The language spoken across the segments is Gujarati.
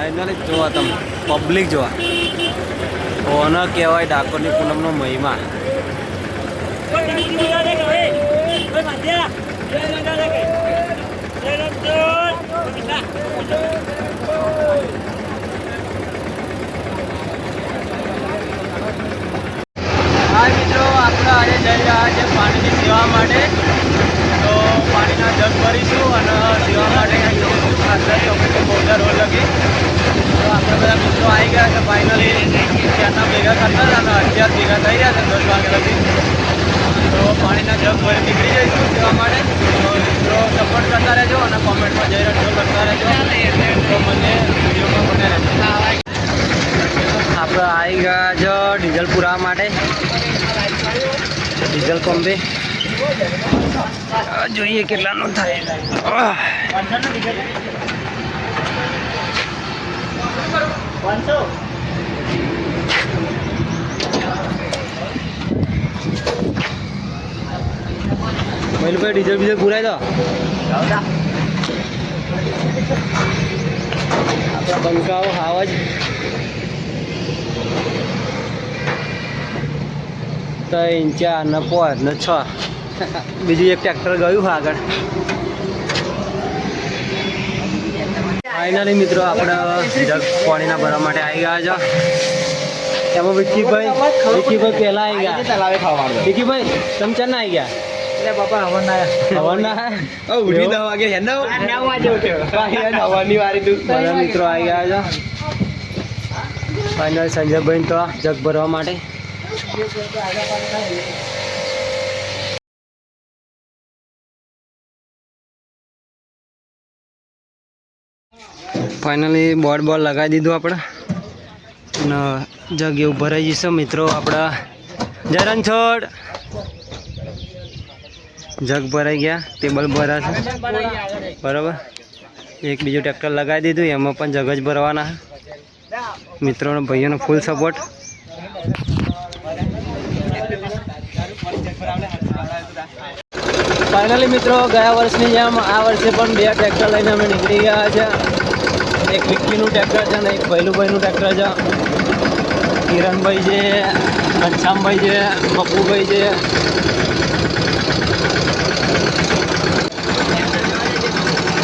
ફાઇનલી જોવા તમે પબ્લિક જોવા કોને કહેવાય ડાકોરની પૂનમનો મહિમા. હા મિત્રો, આપણે આજે જઈ રહ્યા છે પાણીની સેવા માટે. તો પાણીના જગ ભરીશું અને સેવા માટે બહુધા રોડ લગી. તો આપણે બધા મિત્રો આવી ગયા છે ફાઇનલી. ત્યાંના ભેગા કરતા હતા અને અત્યાર ભેગા થઈ રહ્યા છે 10 વાગ્યા લગી. તો પાણીના જગ ભરી નીકળી જઈશું સેવા માટે. તો મિત્રો સપોર્ટ કરતા રહેજો અને કોમેન્ટમાં જઈ રહ્યો કરતા રહેજો. તો મને વિડીયોમાં બને રહેજો. આપણે આવી ગયા છો ડીઝલ પુરાવા માટે. ડીઝલ પંપે જોઈએ કેટલાનું થાય. મહિલભાઈ ડીઝલ બીજલ પુરાય તો આપણા બંકાઓ હાવ જ 3 4 ને 5 ને 6. બીજું એક ટ્રેક્ટર ગયું આગળ. ફાઇનલી મિત્રો આપણે જગ પાણીના ભરવા માટે આવી ગયા છો. એમાં વિક્કીભાઈ પહેલા આવી ગયા. વિક્કીભાઈ તમે ચાર ના આવી ગયા? બાપા મિત્રો આવી ગયા છો. ફાઇનલ સંજયભાઈ તો જગ ભરવા માટે. ફાઇનલી બોર્ડ લગાવી દીધું આપણે અને જગ એવું ભરાઈ જશે મિત્રો. આપણા જય રણછોડ જગ ભરાઈ ગયા, ટેબલ ભરાશે બરાબર. એક બીજું ટ્રેક્ટર લગાવી દીધું, એમાં પણ જગ જ ભરવાના મિત્રોનો ભાઈઓનો ફૂલ સપોર્ટ. ફાઇનલી મિત્રો ગયા વર્ષની જેમ આ વર્ષે પણ 2 ટ્રેક્ટર લઈને અમે નીકળી ગયા છે. એક વિક્કીનું ટ્રેક્ટર છે અને એક ભૈલુભાઈનું ટ્રેક્ટર છે. કિરણભાઈ છે, ઘનશ્યામભાઈ છે, પપ્પુભાઈ છે.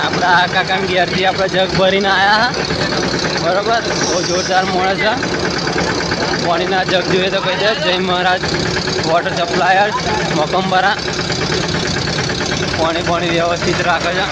આપણા કાકાના ઘેરથી આપણે જગ ભરીને આવ્યા બરાબર. બહુ જોરદાર માણસ છે. પાણીના જગ જોઈએ તો કહી દે જય મહારાજ વોટર સપ્લાયર્સ મોકમબરા. પાણી વ્યવસ્થિત રાખે છે.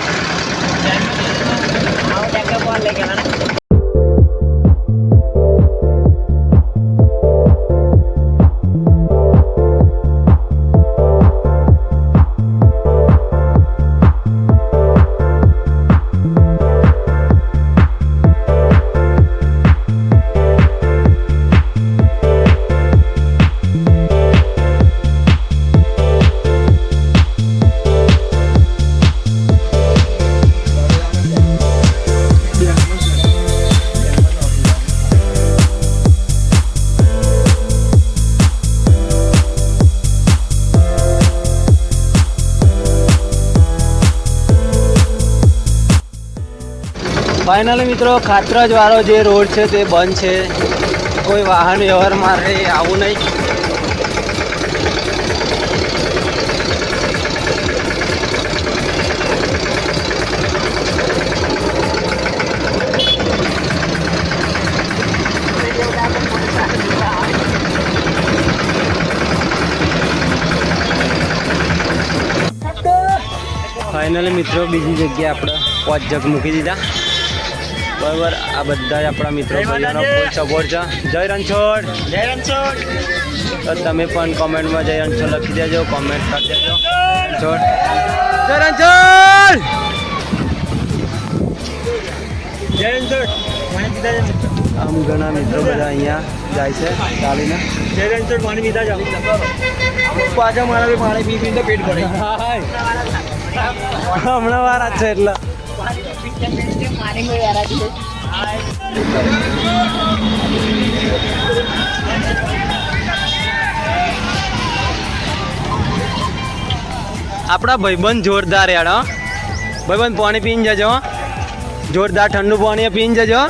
ફાઇનલી મિત્રો ખાતરજ વાળો જે રોડ છે તે બંધ છે. કોઈ વાહન વ્યવહાર મારે આવું નહીં. ફાઇનલી મિત્રો બીજી જગ્યાએ આપણે 5 જગ મૂકી દીધા બરાબર. આ બધા જ આપણા મિત્રો ભાઈઓનો ફૂલ સપોર્ટ છે. જય રણછોડ, જય રણછોડ. તો તમે પણ કોમેન્ટમાં જય રણછોડ લખી દેજો, કોમેન્ટ કરી દેજો. રણછોડ, જય રણછોડ, જય રણછોડ. આમ ઘણા મિત્રો બધા અહીંયા જાય છે ચાલીને. જય રણછોડ પાણી પીતા જાઓ. પાછા મારા પાણી પી પીને પેટ ભરે. હમણાં વાર જ છે એટલે આપણા ભાઈબંધ જોરદાર યાર. ભાઈબંધ પાણી પીને જજો. જોરદાર ઠંડુ પાણી પીને જજો.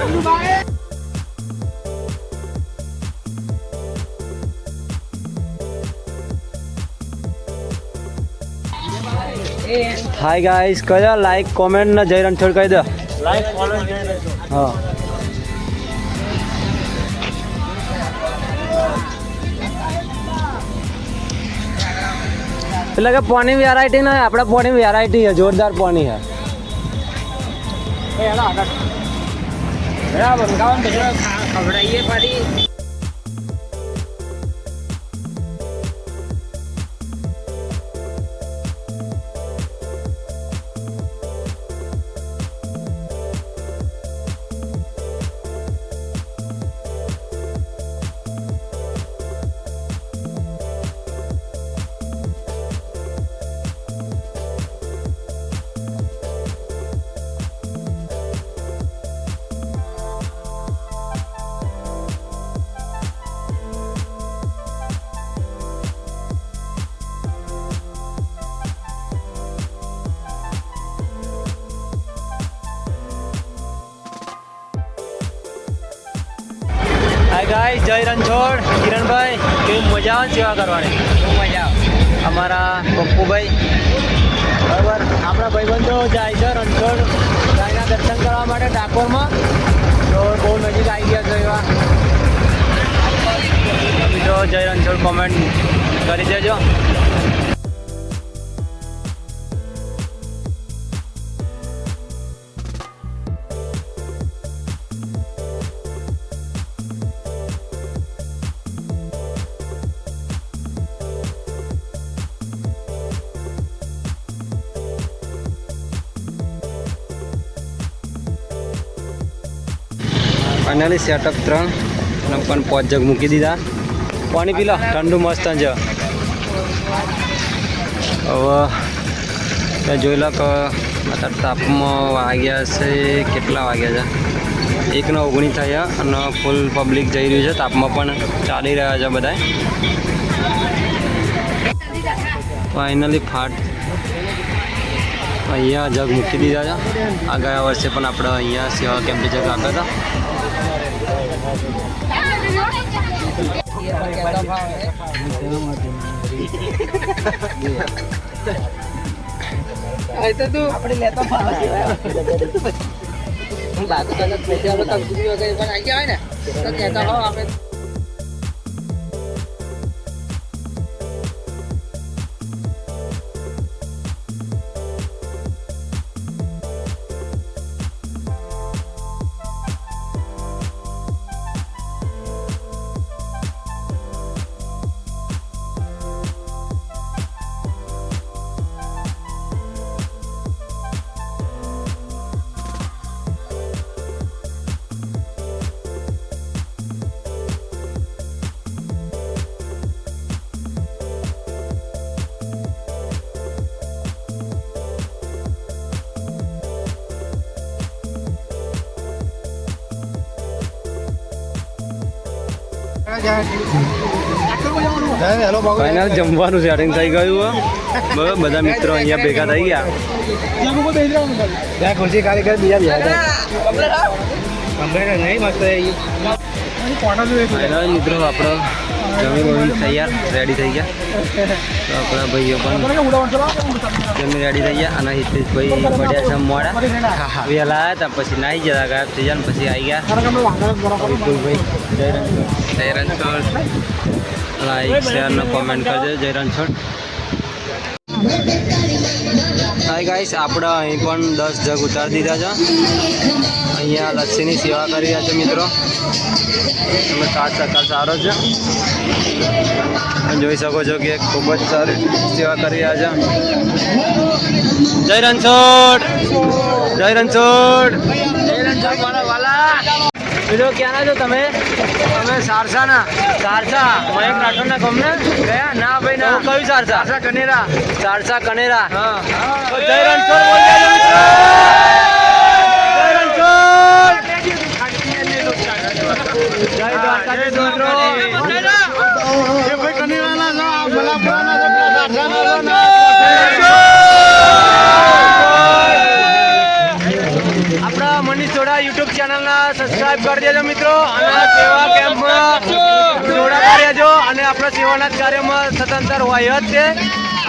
હાય ગાઈસ, કયો લાઈક કોમેન્ટ ને જય રણછોડ કહી દો. લાઈક ફોલો જય રણછોડ. હા એટલે કે પાણી વેરાયટી ના આપણે પાણી વેરાયટી છે, જોરદાર પાણી છે. બરાબર ખવડાવીએ ફરી. હાય ગાઈસ, જય રણછોડ. કિરણભાઈ, કેવી મજા આવે સેવા કરવાની? બહુ મજા આવે. અમારા પપ્પુભાઈ બરાબર, આપણા ભાઈબંધો જાય છે રણછોડ ગાયના દર્શન કરવા માટે ડાકોરમાં. તો બહુ નજીક આવી ગયા છે એવા બીજો જય રણછોડ કોમેન્ટ કરી દેજો. ફાઇનલી સેટઅપ 3 અને પણ 5 જગ મૂકી દીધા. પાણી પી લો, ઠંડુ મસ્ત છે. હવે ત્યાં જોઈ લો કે અત્યારે તાપમાં વાગ્યા છે, કેટલા વાગ્યા છે? 1:19 થયા અને ફૂલ પબ્લિક જઈ રહ્યું છે. તાપમાં પણ ચાલી રહ્યા છે બધા. ફાઇનલી અહીંયા જગ મૂકી દીધા છે. આ ગયા વર્ષે પણ આપણે અહીંયા સેવા કેમ્પે જગ આપ્યા હતા. આપણે લેતો બાકી કદાચ પૈસા હવે કંપની વગેરે પણ આવી ગયા હોય ને તો કહેતા હોવ આપણે. ફાઇનલ જમવાનું સેટિંગ થઈ ગયું. બરાબર, બધા મિત્રો અહીંયા ભેગા થઈ ગયા. ખુરશી કારીગર બીજા ફાઇનલ મિત્રો આપણો જમી બમી તૈયાર રેડી થઈ ગયા. તો આપણા ભાઈઓ પણ જમી રેડી થઈ ગયા. અને હિતેશભાઈ પડ્યા છે મોડા, વહેલા આવ્યા હતા પછી નાહી જતા ગાયબ થઈ ગયા. પછી આવી ગયા વિપુલભાઈ. જય રણછોડ. લાઈક શેર ને કોમેન્ટ કરજો. જય રણછોડ. હાય ગાઈસ, આપણે અહીં પણ 10 જગ ઉતારી દીધા છે. અહીંયા લસ્સીની સેવા કરી રહ્યા છે મિત્રો. તમે સકાર સારો છે, જોઈ શકો છો કે ખૂબ જ સારી સેવા કરી રહ્યા છે. જય રણછોડ. જય રણછોડ. જય રણછોડ મારા વાલા. બીજો ક્યાંના છો તમે? તમે સારસાના? સારસા મયંક રાઠોડના ગામના ગયા? ના ભાઈ ના. કયું સારસા? સારસા કનેરા. સારસા કનેરા. હા. જય રણછોડ બોલ જય રણછોડ. જય દ્વારકાધીશ મિત્રો. એ ભાઈ કનેરાના છે, ભલાપુરાના છે, આપણા યુટ્યુબ ચેનલના સબસ્ક્રાઇબ કરી દેજો મિત્રો અને સેવા કેમ્પમાં જોડાતા રહેજો અને આપણા સેવાના કાર્યમાં સતંતર હોય જ છે.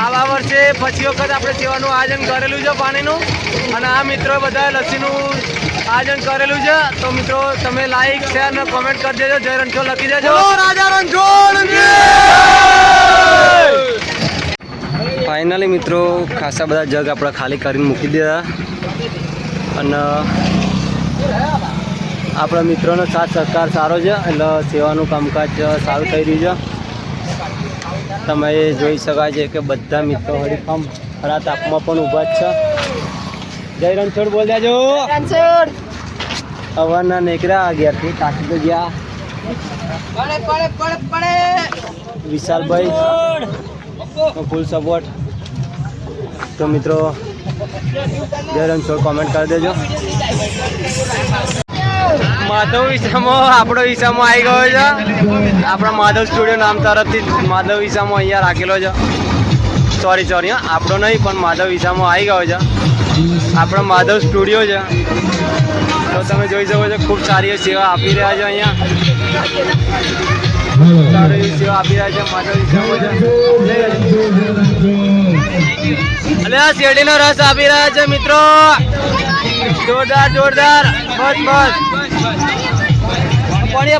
આવા વર્ષે પછી વખત આપણે સેવાનું આયોજન કરેલું છે પાણીનું અને આ મિત્રો બધા લસ્સીનું આયોજન કરેલું છે. તો મિત્રો તમે લાઈક શેર અને કોમેન્ટ કરી દેજો. જય રણછોડ લખી દેજો. રાજા રણછોડ. ફાઇનલી મિત્રો ખાસા બધા જગ આપણે ખાલી કરીને મૂકી દીધા અને આપણા મિત્રોનો સાથ સહકાર સારો છે એટલે સેવાનું કામકાજ સારું થઈ રહ્યું છે. તમે જોઈ શકાય છે કે બધા મિત્રો હરીફામ ખરા તાપમાં પણ ઊભા જ છે. જય રણછોડ બોલ દેજો. અવારના નીકળ્યા અગિયારથી કાકી તો ગયા વિશાલભાઈ ફૂલ સપોર્ટ. તો મિત્રો જય રણછોડ કોમેન્ટ કરી દેજો. માધવ વિસામાં આપણો વિસામાં આવી ગયો છે. આપણા માધવ સ્ટુડિયો નામ તરફથી માધવ વિસામાં અહીંયા રાખેલો છે. સોરી હા આપણો નહીં પણ માધવ વિસામાં આવી ગયો છે. આપણો માધવ સ્ટુડિયો છે. તો તમે જોઈ શકો છો ખૂબ સારી સેવા આપી રહ્યા છે અહીંયા. સારી સેવા આપી રહ્યા છે માધવ વિસામાં છે. અને આ શેરડીનો રસ આપી રહ્યા છે મિત્રો. જોરદાર બસ પાણી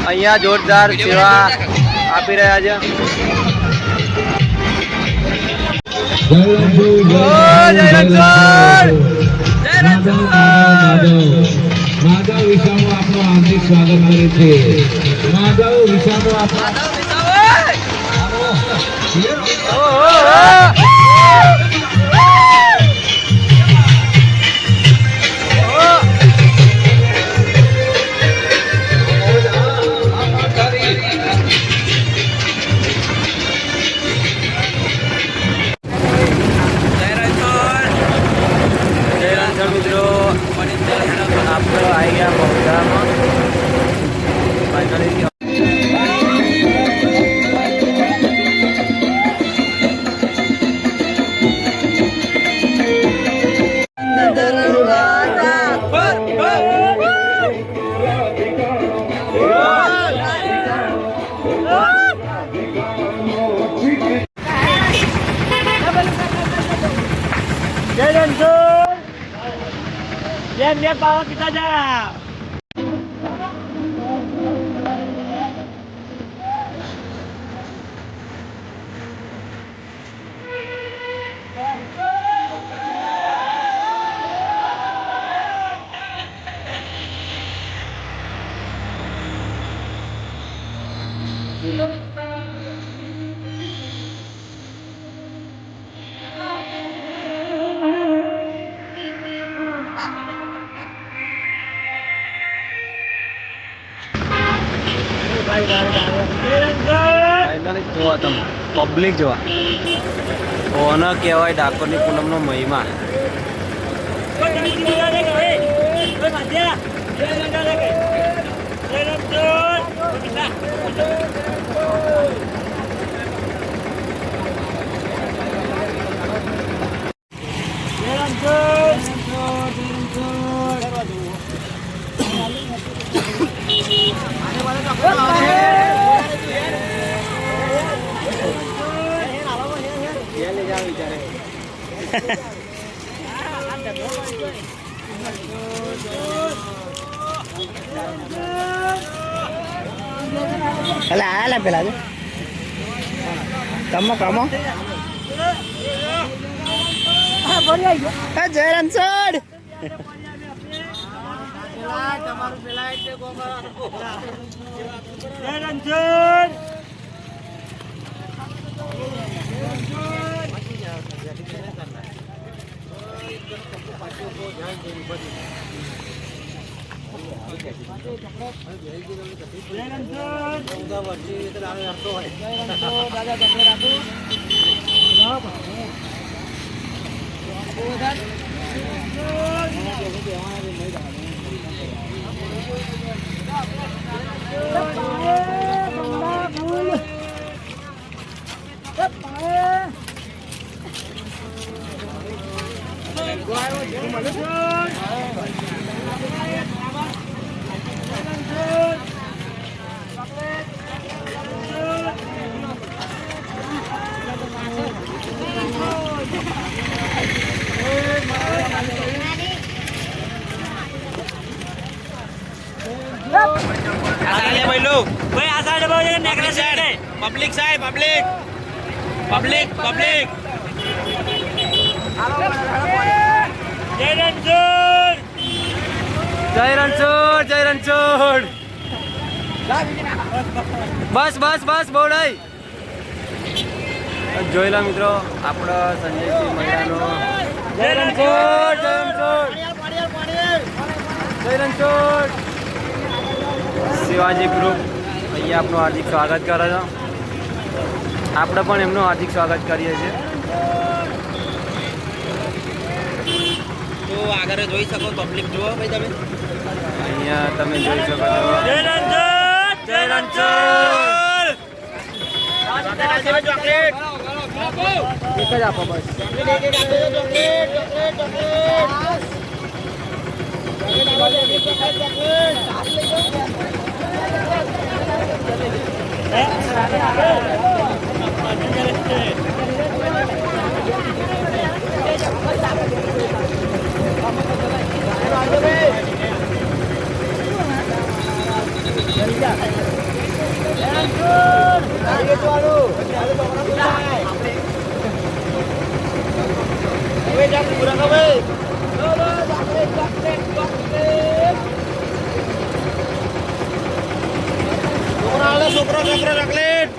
અહીંયા જોરદાર સેવા આપી રહ્યા છે. માધવ વિસામો આપણો હાર્દિક સ્વાગત કરે છે. માધવ વિસામો મિત્રો આપણે આવી ગયા બહુધામાં. ફાઇનલી જય રણછોડ. જેમ પાવા પીતા જા. જોવા તમે પબ્લિક જોવા કોને કહેવાય ડાકોરની પૂનમનો મહિમા. Ala pelado. Kamu. Jai Rણછોડ. Jai Rણછોડ. પબ્લિક સાહેબ પબ્લિક પબ્લિક પબ્લિક જય રણછોડ જય રણછોડ બસ બસ બસ બોડાઈ જોઈ લો મિત્રો આપણો સંજયસિંહ મહિલાનો જય રણછોડ જય રણછોડ જય રણછોડ શિવાજી ગ્રુપ અહીંયા આપનું હાર્દિક સ્વાગત કરે છે આપણે પણ એમનું હાર્દિક સ્વાગત કરીએ છીએ તો આગળ જોઈ શકો પબ્લિક જુઓ ભાઈ તમે અહીંયા તમે જોઈ શકો છો જય રણછોડ જય રણછોડ ચોકલેટ એક જ આપો બસ છોકરો ચોકલેટ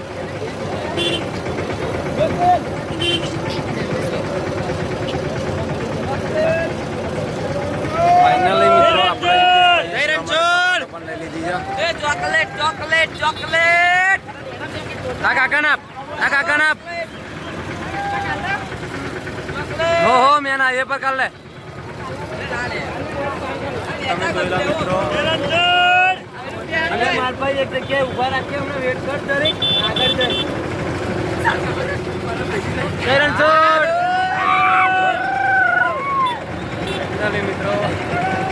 ફાઇનલી મિત્રો આપણે જય રણછોડ પણ લઈ લીધી છે ચોકલેટ ચોકલેટ ચોકલેટ આ કાકા નાપ હો મેં ના એ પર કર લે તમે જોઈ લો મિત્રો અને માલભાઈ એક જગ્યાએ ઊભા રાખી અમને વેટ કર દરે આગળ જઈ જય રણછોડ ચાલે મિત્રો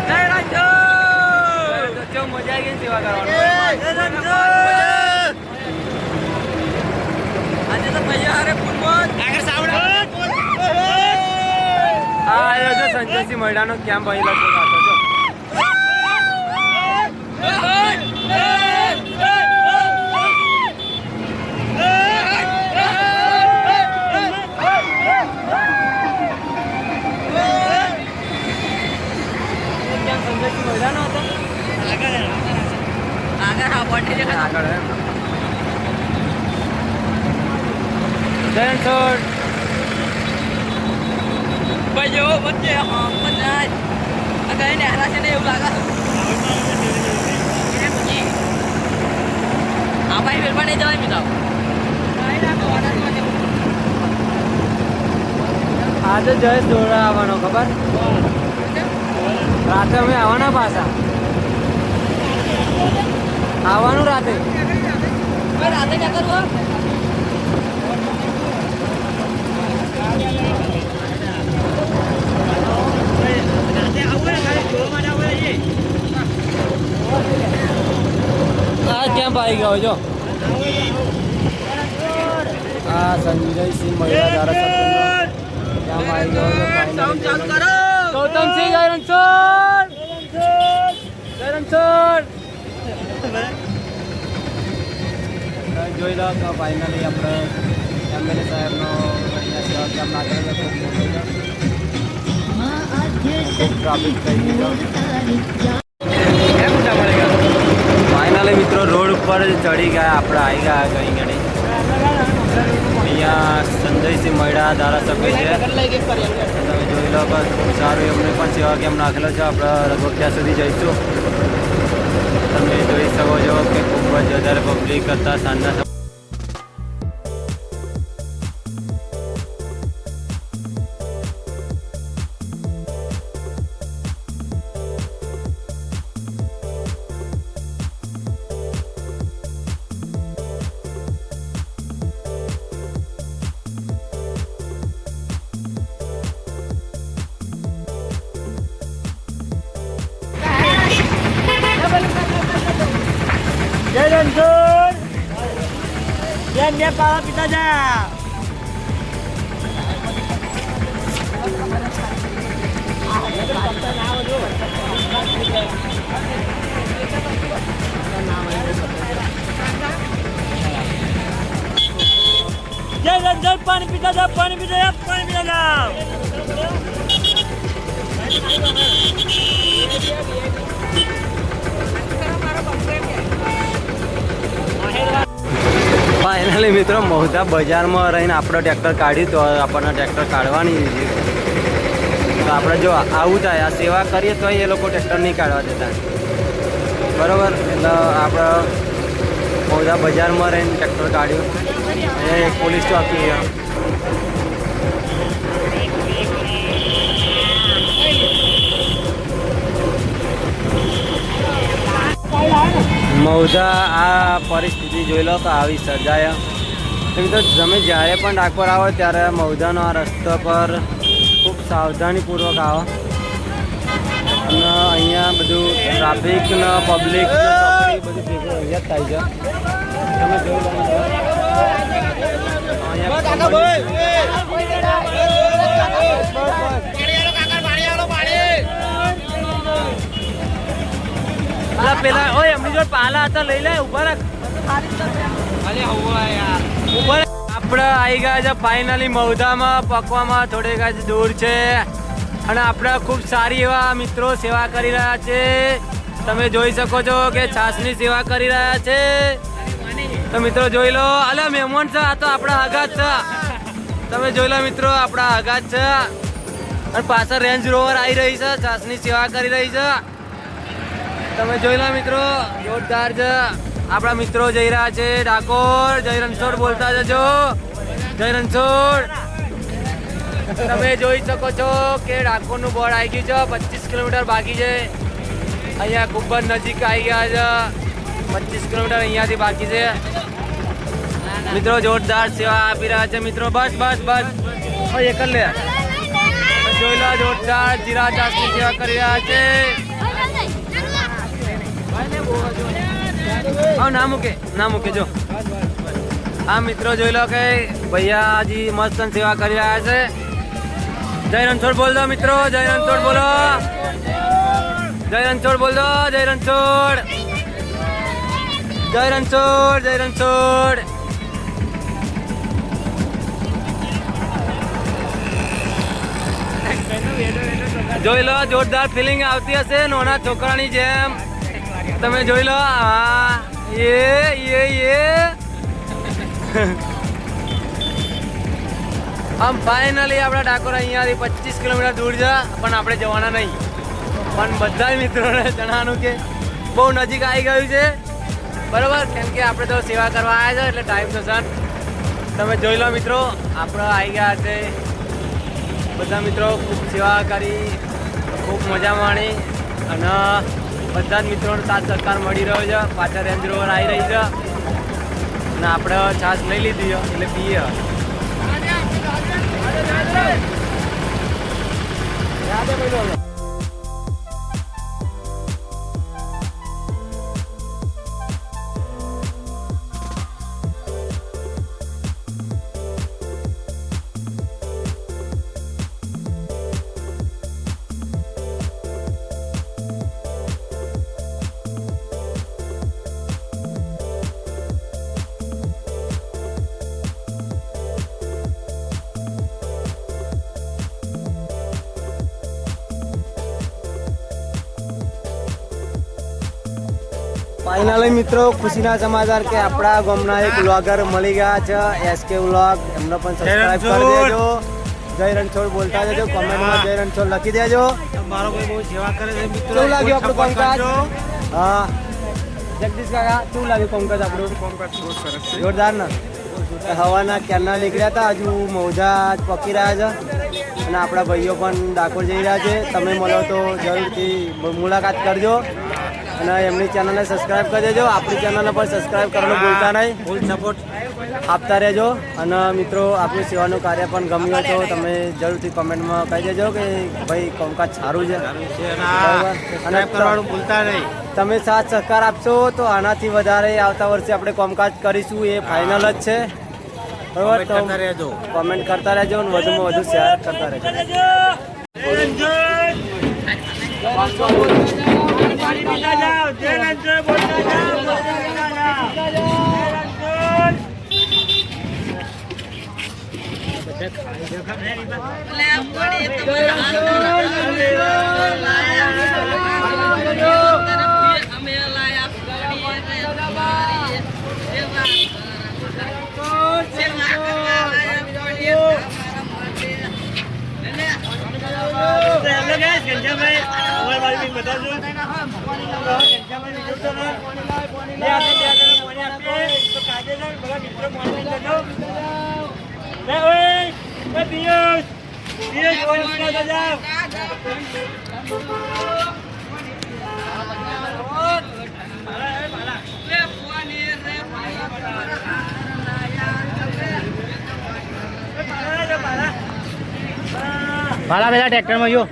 જય રણછોડ તો મજા આવી ગઈ સેવા કરવાની જય રણછોડ આજે તો ભૈયા અરે ફૂટબોલ આગળ સાવડા આ આવ્યો છે સંજયસિંહ મહિડાનો કેમ્પ અહીં લખો ખાતો છો ભાઈ જેવો વચ્ચે કઈ ને હરાશે ને એવું લાગે હા ભાઈ વેલમાં નહીં જવાય મિત્રો આજે જયેશ દોડા આવવાનો ખબર રાતે અમે આવવાના પાછા આવવાનું રાતે રાતે ક્યાં કરવું કેમ્પ આવી ગયો જો આ સંજયસિંહ મહિલા ધારાસભ્ય કેમ્પ આવી ગયો ગૌતમસિંહ જય રણછોડ જય રણછોડ જોઈ લો તો ફાઇનલી આપણે એમએલએ સાહેબનો અહીંયા સેવા કેમ્પ નાખેલો ખૂબ ટ્રાફિક થઈ ગયો ફાઇનલી મિત્રો રોડ ઉપર ચડી ગયા આપણે આવી ગયા કઈ ઘડી અહીંયા સંજયસિંહ મહિડા ધારાસભ્ય છે તમે જોઈ લો બસ ખૂબ સારું એમને પણ સેવા કેમ્પ નાખેલો છે આપણે રઘોટિયા સુધી જઈશું તમે જોઈ શકો છો કે ખૂબ જ વધારે પબ્લિક કરતા સાંજના જય રણછોડ બેન બે પાવા પીતા જા પાણી પીતા જાવ ફાઇનલી મિત્રો મહુધા બજારમાં રહીને આપણો ટ્રેક્ટર કાઢ્યું તો આપણને ટ્રેક્ટર કાઢવાની તો આપણે જો આવું થાય આ સેવા કરીએ તો એ લોકો ટ્રેક્ટર નહીં કાઢવા દેતા બરાબર એટલે આપણે મહુધા બજારમાં રહીને ટ્રેક્ટર કાઢ્યું એ એક પોલીસ ચોકી મહુધા આ પરિસ્થિતિ જોઈ લો તો આવી સર્જાય એમ તો તમે જ્યારે પણ ડાકોર આવો ત્યારે મહુધાનો આ રસ્તા પર ખૂબ સાવધાનીપૂર્વક આવો અને અહીંયા બધું ટ્રાફિક ને પબ્લિક બધું ભેગું અહીંયા થાય છે તમે જોઈ લો પેલા ઓય એમની જોડે પાલા હતા લઈ લે ઉભા રાખ આપણે આવી ગયા છે ફાઇનલી મહુધામાં પકવામાં થોડેક જ દૂર છે અને આપણે ખૂબ સારી એવા મિત્રો સેવા કરી રહ્યા છે તમે જોઈ શકો છો કે છાસની સેવા કરી રહ્યા છે તો મિત્રો જોઈ લો અલે મહેમાન છે આ તો આપણા હગા જ છે તમે જોઈ લો મિત્રો આપણા હગા જ છે અને પાછળ રેન્જ રોવર આવી રહી છે છાસની સેવા કરી રહી છે તમે જોઈ લો મિત્રો જોરદાર છે આપણા મિત્રો જઈ રહ્યા છે ડાકોર જય રણછોડ બોલતા જજો જય રણછોડ તમે જોઈ શકો છો કે ડાકોરનું બોર્ડ આવી ગયું છે 25 કિલોમીટર બાકી છે અહીંયા ખૂબ જ નજીક આવી ગયા છે 25 કિલોમીટર અહીંયાથી બાકી છે મિત્રો જોરદાર સેવા આપી રહ્યા છે મિત્રો બસ બસ બસ એક જ લે જોઈ લો જોરદાર જીરા ચાસની સેવા કરી રહ્યા છે ના મૂકે જો હા મિત્રો જોઈ લો કે ભૈયા હજી મસ્ત સેવા કરી રહ્યા છે જય રણછોડ બોલ દો મિત્રો જય રણછોડ બોલો જય રણછોડ બોલ દો જય રણછોડ જય રણછોડ જય રણછોડ જોઈ લો જોરદાર ફિલિંગ આવતી હશે નાના છોકરાની જેમ તમે જોઈ લો હા આમ ફાઇનલી આપણા ડાકોર અહીંયાથી 25 કિલોમીટર દૂર છે પણ આપણે જવાના નહીં પણ બધા મિત્રોને જણાવવાનું કે બહુ નજીક આવી ગયું છે બરાબર કેમ કે આપણે તો સેવા કરવા આવ્યા છે એટલે ટાઈમ થશે તમે જોઈ લો મિત્રો આપણે આવી ગયા છે બધા મિત્રો ખૂબ સેવા કરી ખૂબ મજા માણી અને બધા જ મિત્રોનો સાથ સહકાર મળી રહ્યો છે પાછળ રેન્જ રોવર આવી રહી છે અને આપણે છાશ લઈ લીધી એટલે પીએ ફાઇનલી મિત્રો ખુશીના સમાચાર કે આપણા ગામના એક વ્લોગર મળી ગયા છે એસકે વ્લોગ એમને પણ સબસ્ક્રાઇબ કરી દેજો જય રણછોડ બોલતા જજો કોમેન્ટમાં જય રણછોડ લખી દેજો મારો ભાઈ બહુ સેવા કરે છે મિત્રો કેવું લાગ્યું આપણું કામકાજ હા જગદીશ કાકા કેવું લાગ્યું કામકાજ આપણું કામકાજ બહુ સરસ છે જોરદાર ને હવાના ક્યારના નીકળ્યા હતા હજુ મહુધા જ પકી રહ્યા છે અને આપણા ભાઈઓ પણ ડાકોર જઈ રહ્યા છે તમે મળો તો જરૂરથી મુલાકાત કરજો અને એમની ચેનલને સબસ્ક્રાઇબ કરી દેજો આપણી ચેનલને પણ સબસ્ક્રાઇબ કરવાનું ભૂલતા નહીં ફૂલ સપોર્ટ આપતા રહેજો અને મિત્રો આપણી સેવાનું કાર્ય પણ ગમ્યું તો તમે જરૂરથી કમેન્ટમાં કહી દેજો કે ભાઈ કામકાજ સારું છે અને કરવાનું ભૂલતા નહીં તમે સાથ સહકાર આપશો તો આનાથી વધારે આવતા વર્ષે આપણે કામકાજ કરીશું એ ફાઇનલ જ છે બરાબર તો કોમેન્ટ કરતા રહેજો અને વધુમાં વધુ શેર કરતા રહેજો ભાડા પેલા ટ્રેક્ટરમાં જો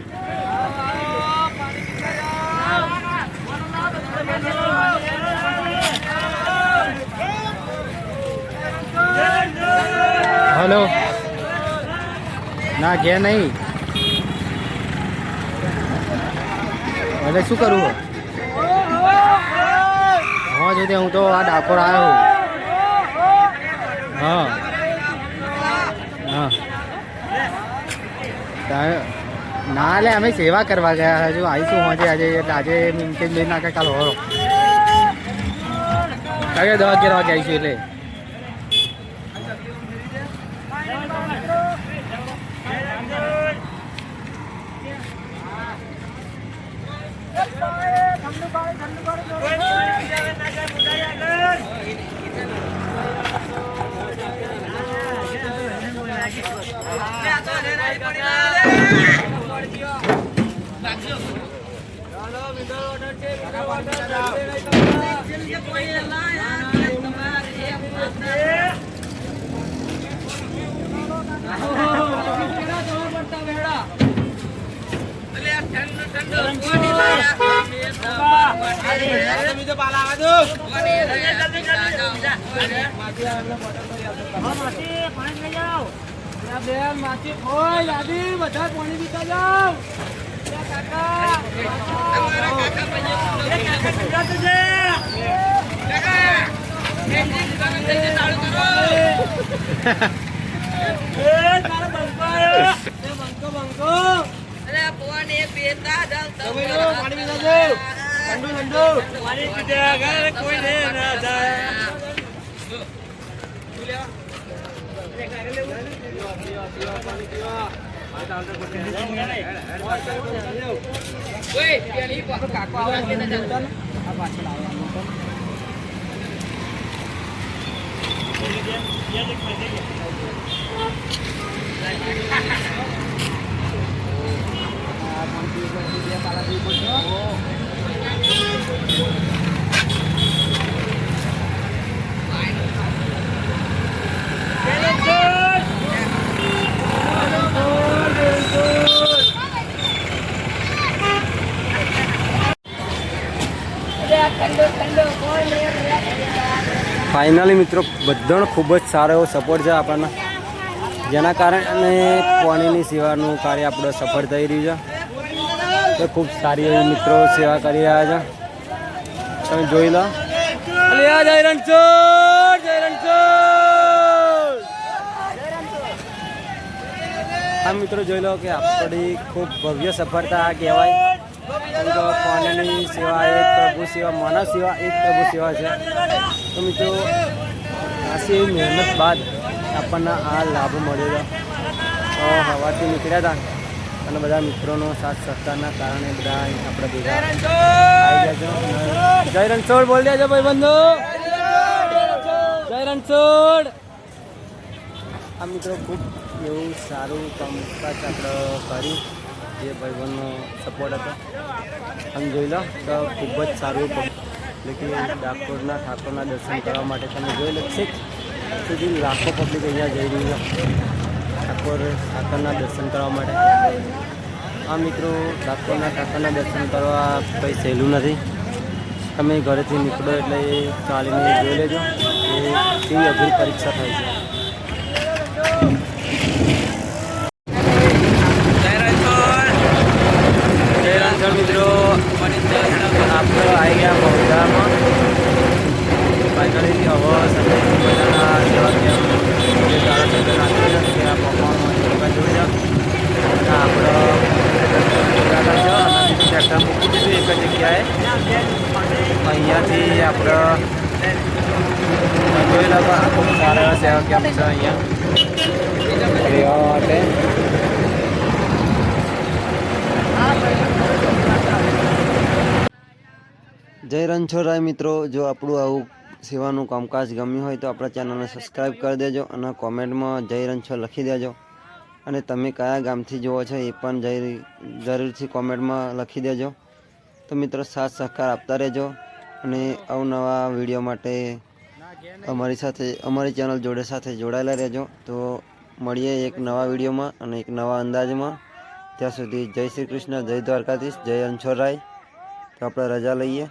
હલો ના ઘેર નહીં એટલે શું કરવું હા જોતે હું તો આ ડાકોર આવ્યો હા હા ના લે અમે સેવા કરવા ગયા હજુ આવીશું આજે આજે એટલે આજે મીનકેજ લઈ નાખે કાલ હોરો કાલે 10-11 વાગે આવીશું એટલે ફાઇનલી મિત્રો બધાનો ખૂબ જ સારો એવો સપોર્ટ છે આપણને, જેના કારણે પાણીની સેવાનું કાર્ય આપણે સફળ થઈ રહ્યું છે. તો ખૂબ સારી એવી મિત્રો સેવા કરી રહ્યા છે, તમે જોઈ લો. હા મિત્રો જોઈ લો કે આપણી ખૂબ ભવ્ય સફળતા કહેવાય. પાણીની સેવા એ પ્રભુ સેવા, માનવ સેવા એ પ્રભુ સેવા છે. તો મિત્રો આશી મહેનત બાદ આપણને આ લાભ મળ્યો છે. તો હવાથી નીકળ્યા હતા અને બધા મિત્રોનો સાથ સહકારના કારણે બધા આપણે ભેગા આવી ગયા છે. જય રણછોડ બોલ દેજો ભાઈ બંધુ, જય રણછોડ. આ મિત્રો ખૂબ એવું સારું કામકાજ આપણે કર્યું, જે ભાઈબંધનો સપોર્ટ હતો. તમે જોઈ લો તો ખૂબ જ સારું એટલે કે ડાકોરના ઠાકોરના દર્શન કરવા માટે તમે જોઈ લો છેક સુધી લાખો પબ્લિક અહીંયા જઈ રહ્યું છે ઠાકોરના દર્શન કરવા માટે. આ મિત્રો ડાકોરના ઠાકોરના દર્શન કરવા કંઈ સહેલું નથી. તમે ઘરેથી નીકળો એટલે ચાલીને જોઈ લેજો કે કેવી અઘરી પરીક્ષા થાય છે. મિત્રો આપણે આવી ગયા બહુધામાં. ફાઇનલી હવે સંદેશ સેવા કેમ્પ જે ધારાસભ્ય નાખેલા ત્યાં પહોંચવાનું આપણે ટ્રેક્ટર મૂકી દીધું એક જ જગ્યાએ. અહીંયાથી આપણે જોઈ લો ખૂબ સારા સેવા કેમ્પ છે અહીંયા રહેવા માટે. જય રણછોડરાય મિત્રો, જો આપણું આવું સેવાનું કામકાજ ગમ્યું હોય તો આપણા ચેનલને સબસ્ક્રાઈબ કરી દેજો અને કોમેન્ટમાં જય રણછોડ લખી દેજો. અને તમે કયા ગામથી જુઓ છો એ પણ જરૂરથી કોમેન્ટમાં લખી દેજો. તો મિત્રો સાથ સહકાર આપતા રહેજો અને અવનવા વિડીયો માટે અમારી ચેનલ જોડે સાથે જોડાયેલા રહેજો. તો મળીએ એક નવા વિડીયોમાં અને એક નવા અંદાજમાં. ત્યાં સુધી જય શ્રી કૃષ્ણ, જય દ્વારકાધીશ, જય રણછોડરાય. તો આપણે રજા લઈએ.